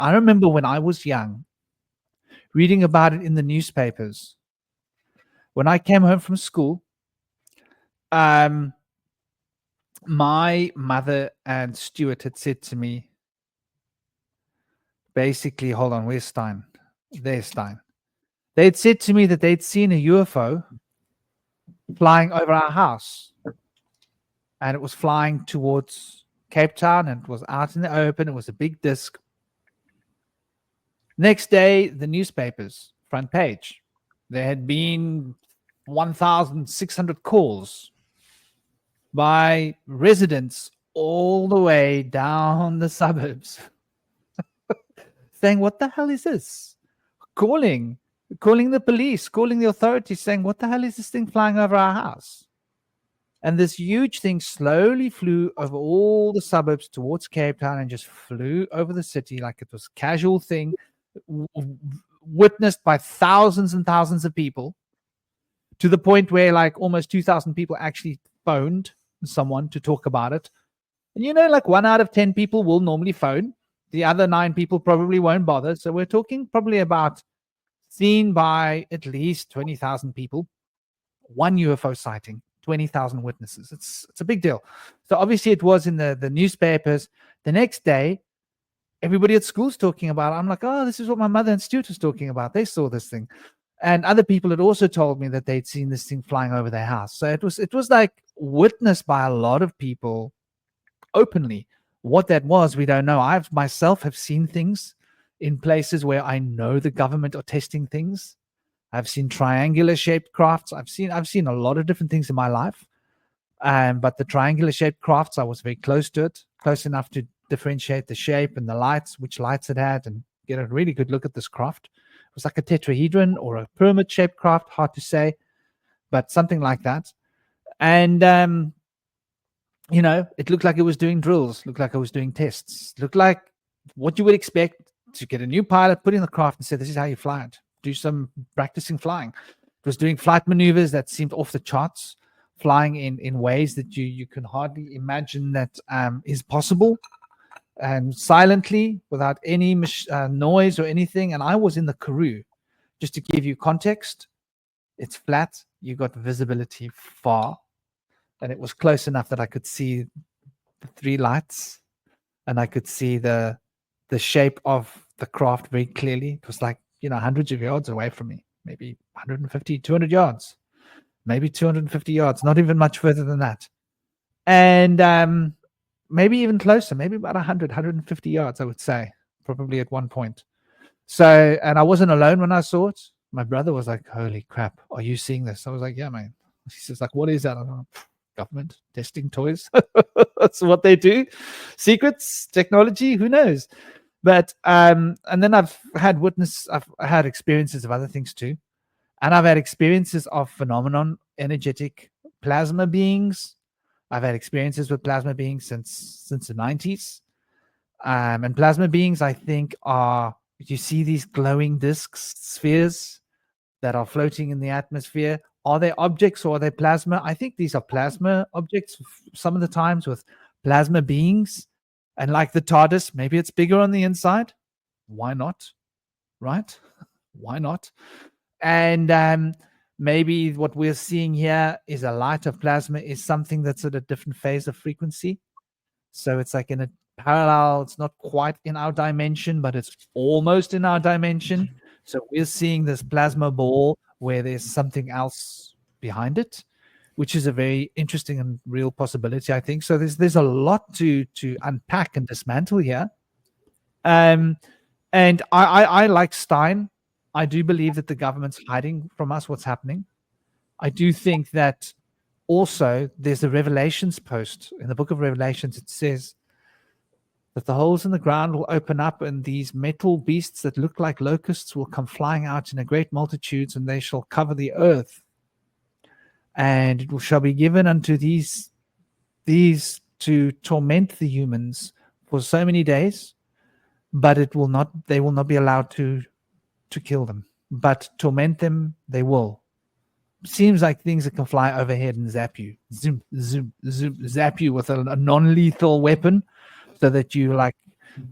I remember when I was young, reading about it in the newspapers. When I came home from school, um, my mother and Stuart had said to me, basically, hold on, where's Stein? There's Stein. They'd said to me that they'd seen a UFO flying over our house, and it was flying towards Cape Town, and it was out in the open. It was a big disc. Next day, the newspapers, front page. There had been 1,600 calls by residents all the way down the suburbs saying, what the hell is this? Calling the police, calling the authorities, saying, what the hell is this thing flying over our house? And this huge thing slowly flew over all the suburbs towards Cape Town and just flew over the city like it was a casual thing, witnessed by thousands and thousands of people, to the point where like almost 2,000 people actually phoned someone to talk about it. And like 1 out of 10 people will normally phone. The other 9 people probably won't bother. So we're talking probably about seen by at least 20,000 people. One UFO sighting, 20,000 witnesses. It's a big deal. So obviously it was in the newspapers. The next day, everybody at school's talking about it. I'm like, oh, this is what my mother and Stuart was talking about. They saw this thing. And other people had also told me that they'd seen this thing flying over their house. So it was like witnessed by a lot of people openly. What that was, we don't know. I myself have seen things in places where I know the government are testing things. I've seen triangular shaped crafts. I've seen a lot of different things in my life. But the triangular shaped crafts, I was very close to it, close enough to differentiate the shape and the lights, which lights it had, and get a really good look at this craft. It was like a tetrahedron or a pyramid shaped craft, hard to say, but something like that. And it looked like it was doing drills, looked like it was doing tests, looked like what you would expect to get a new pilot, put in the craft and say, this is how you fly it. Do some practicing flying. It was doing flight maneuvers that seemed off the charts, flying in ways that you can hardly imagine that is possible, and silently, without any noise or anything. And I was in the Karoo. Just to give you context, it's flat. You got visibility far. And it was close enough that I could see the 3 lights, and I could see the shape of the craft very clearly. It was like, hundreds of yards away from me, maybe 150, 200 yards, maybe 250 yards, not even much further than that. And maybe even closer, maybe about 100, 150 yards, I would say, probably at one point. So, and I wasn't alone when I saw it. My brother was like, holy crap, are you seeing this? I was like, yeah, man. He says, like, what is that? I'm like, government testing toys. That's what they do. Secrets, technology, who knows? But and then I've had experiences of other things too. And I've had experiences of phenomenon, energetic plasma beings. I've had experiences with plasma beings since the 90s. And plasma beings, I think, you see these glowing discs, spheres that are floating in the atmosphere. Are they objects or are they plasma? I think these are plasma objects some of the times, with plasma beings. And like the TARDIS, maybe it's bigger on the inside. Why not? Right? Why not? And maybe what we're seeing here is a light of plasma is something that's at a different phase of frequency. So it's like in a parallel, it's not quite in our dimension, but it's almost in our dimension. So we're seeing this plasma ball where there's something else behind it, which is a very interesting and real possibility, I think. So there's a lot to unpack and dismantle here. And I like Stein. I do believe that the government's hiding from us what's happening. I do think that also there's a Revelations post. In the book of Revelations, it says that the holes in the ground will open up, and these metal beasts that look like locusts will come flying out in a great multitudes, and they shall cover the earth. And it shall be given unto these to torment the humans for so many days, but they will not be allowed to kill them, but torment them they will. Seems like things that can fly overhead and zap you, zoom, zoom, zoom, zap you with a non-lethal weapon, so that you like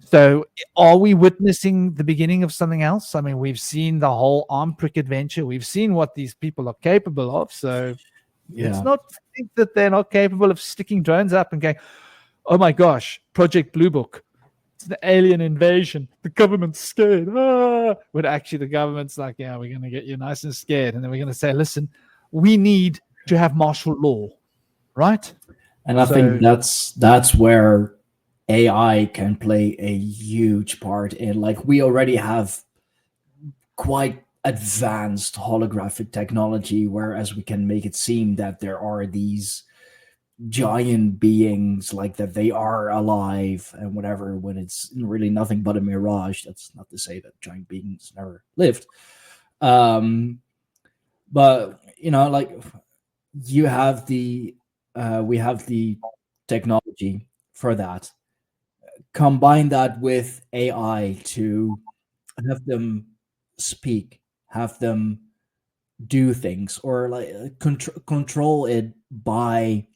So, are we witnessing the beginning of something else? I mean, we've seen the whole arm prick adventure. We've seen what these people are capable of. So, let's Yeah. not think that they're not capable of sticking drones up and going, "Oh my gosh, Project Blue Book. It's the alien invasion. The government's scared." Ah! When actually the government's like, "Yeah, we're going to get you nice and scared," and then we're going to say, "Listen, we need to have martial law, right?" And I think So, that's where AI can play a huge part in, like, we already have quite advanced holographic technology, whereas we can make it seem that there are these giant beings, like that they are alive and whatever, when it's really nothing but a mirage. That's not to say that giant beings never lived. Um, but like, you have the we have the technology for that. Combine that with AI to have them speak, have them do things, or like control it by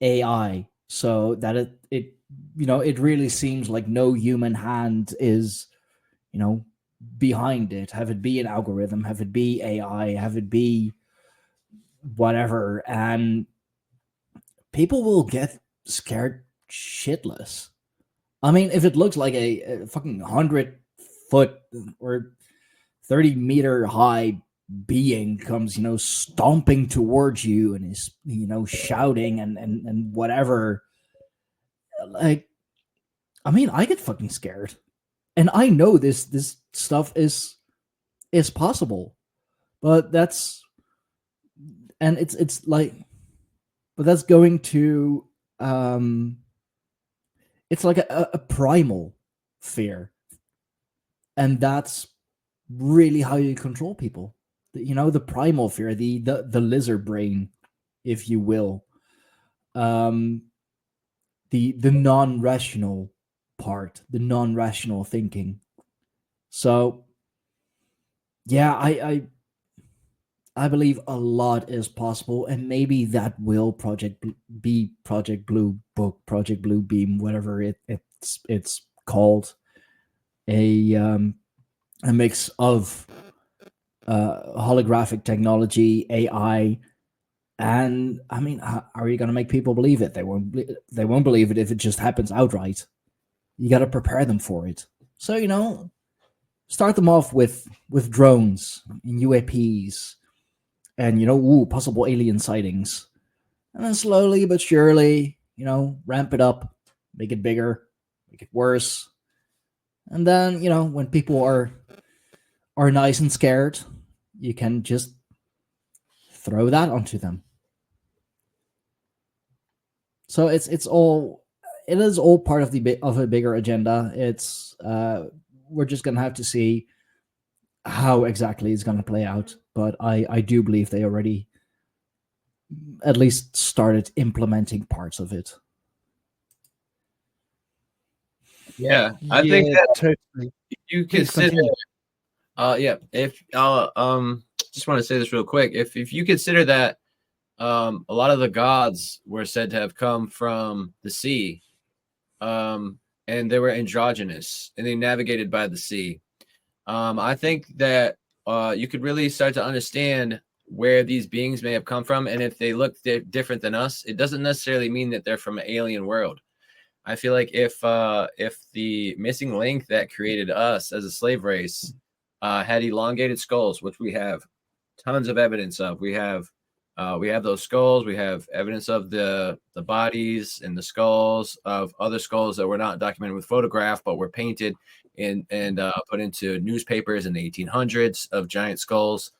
AI, so that it really seems like no human hand is you know behind it. Have it be an algorithm, have it be AI, have it be whatever, and people will get scared shitless. I mean, if it looks like a fucking 100 foot or 30-meter high being comes, stomping towards you and is, shouting and whatever, like, I mean, I get fucking scared. And I know this stuff is possible. But it's like, but that's going to, um it's like a primal fear, and that's really how you control people. The primal fear, the lizard brain, if you will, um the non-rational part, the non-rational thinking. So yeah, I believe a lot is possible, and maybe that will be Project Blue Book, Project Blue Beam, whatever it's called, a a mix of holographic technology, AI, and I mean, how are you going to make people believe it? They won't believe it if it just happens outright. You got to prepare them for it. So start them off with drones and UAPs, and possible alien sightings, and then slowly but surely, ramp it up, make it bigger, make it worse, and then when people are nice and scared, you can just throw that onto them. So it is all part of a bigger agenda. It's we're just gonna have to see how exactly it's gonna play out, but I do believe they already at least started implementing parts of it. Yeah, I think yeah, that totally. if you Please consider, continue. yeah, if just want to say this real quick. If you consider that a lot of the gods were said to have come from the sea, and they were androgynous and they navigated by the sea. I think that you could really start to understand where these beings may have come from, and if they look different than us, it doesn't necessarily mean that they're from an alien world. I feel like if the missing link that created us as a slave race had elongated skulls, which we have tons of evidence of, we have those skulls. We have evidence of the bodies and the skulls of other skulls that were not documented with photograph, but were painted and put into newspapers in the 1800s of giant skulls.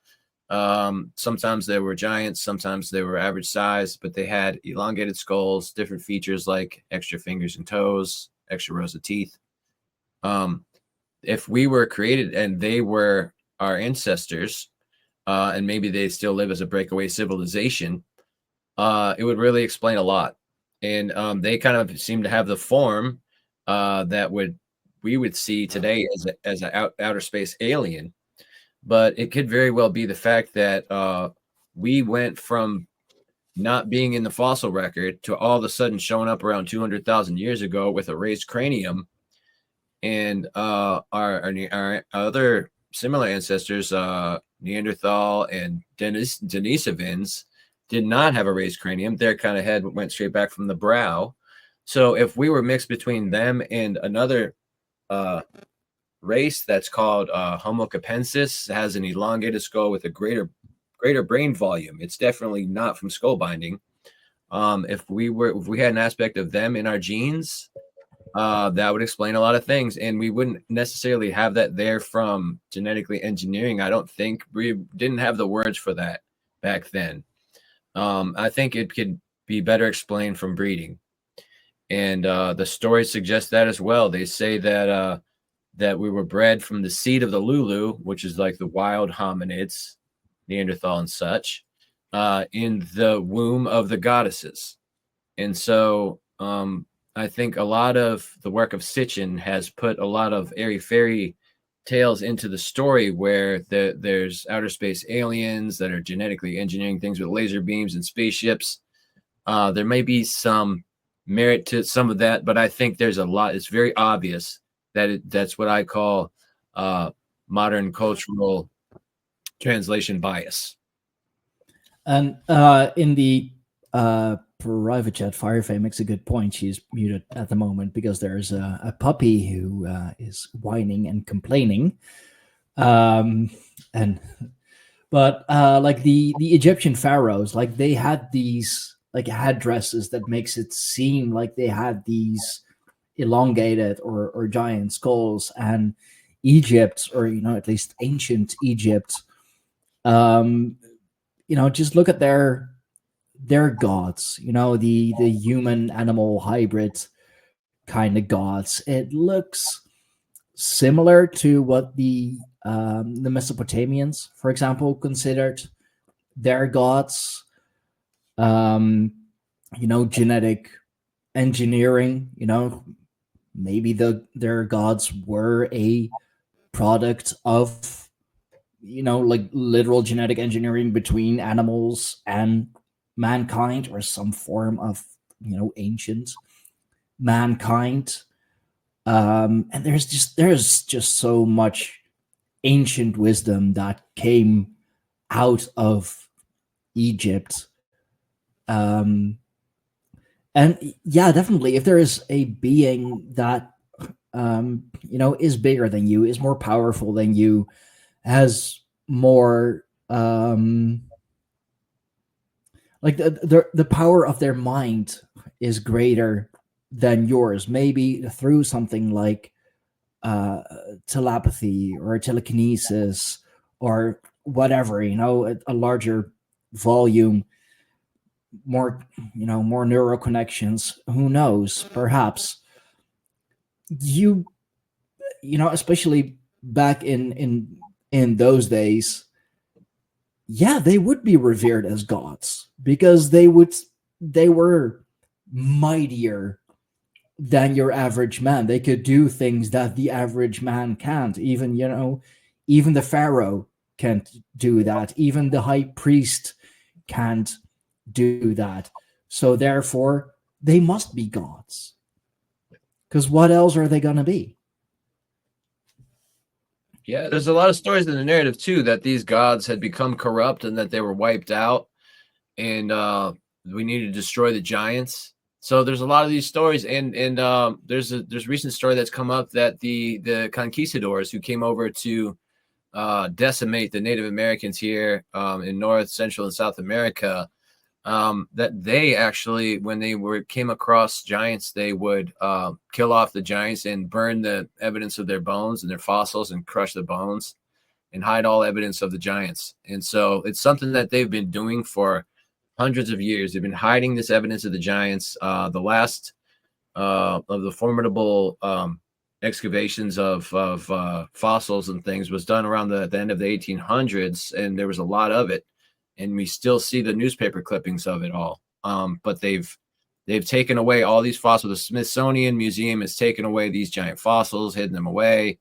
Sometimes they were giants, sometimes they were average size, but they had elongated skulls, different features like extra fingers and toes, extra rows of teeth. If we were created and they were our ancestors, and maybe they still live as a breakaway civilization, it would really explain a lot. And they kind of seem to have the form that we would see today as an outer space alien. But it could very well be the fact that we went from not being in the fossil record to all of a sudden showing up around 200,000 years ago with a raised cranium and our other similar ancestors, Neanderthal and Denisovans, did not have a raised cranium. Their kind of head went straight back from the brow. So if we were mixed between them and another race that's called Homo capensis, has an elongated skull with a greater brain volume, it's definitely not from skull binding. If we had an aspect of them in our genes, that would explain a lot of things, and we wouldn't necessarily have that there from genetically engineering. I don't think we didn't have the words for that back then. I think it could be better explained from breeding, and the stories suggest that as well. They say that that we were bred from the seed of the Lulu, which is like the wild hominids, Neanderthal and such, in the womb of the goddesses. And so I think a lot of the work of Sitchin has put a lot of airy fairy tales into the story, where there's outer space aliens that are genetically engineering things with laser beams and spaceships. There may be some merit to some of that, but I think there's a lot. It's very obvious that that's what I call modern cultural translation bias. And in the private chat, Firefay makes a good point. She's muted at the moment because there's a puppy who is whining and complaining. But like the Egyptian pharaohs, like they had these like headdresses that makes it seem like they had these elongated or giant skulls. And Egypt, or at least ancient Egypt, just look at their gods, the human animal hybrid kind of gods. It looks similar to what the Mesopotamians, for example, considered their gods. Genetic engineering, maybe their gods were a product of like literal genetic engineering between animals and mankind, or some form of ancient mankind. And there's just so much ancient wisdom that came out of Egypt. And yeah, definitely, if there is a being that is bigger than you, is more powerful than you, has more like the power of their mind is greater than yours, maybe through something like telepathy or telekinesis or whatever, a larger volume, more neural connections, who knows, perhaps especially back in those days, yeah, they would be revered as gods because they were mightier than your average man. They could do things that the average man can't. Even the pharaoh can't do that. Even the high priest can't do that. So therefore, they must be gods. Because what else are they going to be? Yeah, there's a lot of stories in the narrative too that these gods had become corrupt and that they were wiped out, and we needed to destroy the giants. So there's a lot of these stories, and there's a recent story that's come up that the conquistadors who came over to decimate the Native Americans here in North, Central, and South America, that they actually, when they came across giants, they would kill off the giants and burn the evidence of their bones and their fossils and crush the bones and hide all evidence of the giants. And so it's something that they've been doing for hundreds of years. They've been hiding this evidence of the giants. The last of the formidable excavations of fossils and things was done around the end of the 1800s, and there was a lot of it. And we still see the newspaper clippings of it all. But they've taken away all these fossils. The Smithsonian Museum has taken away these giant fossils, hidden them away.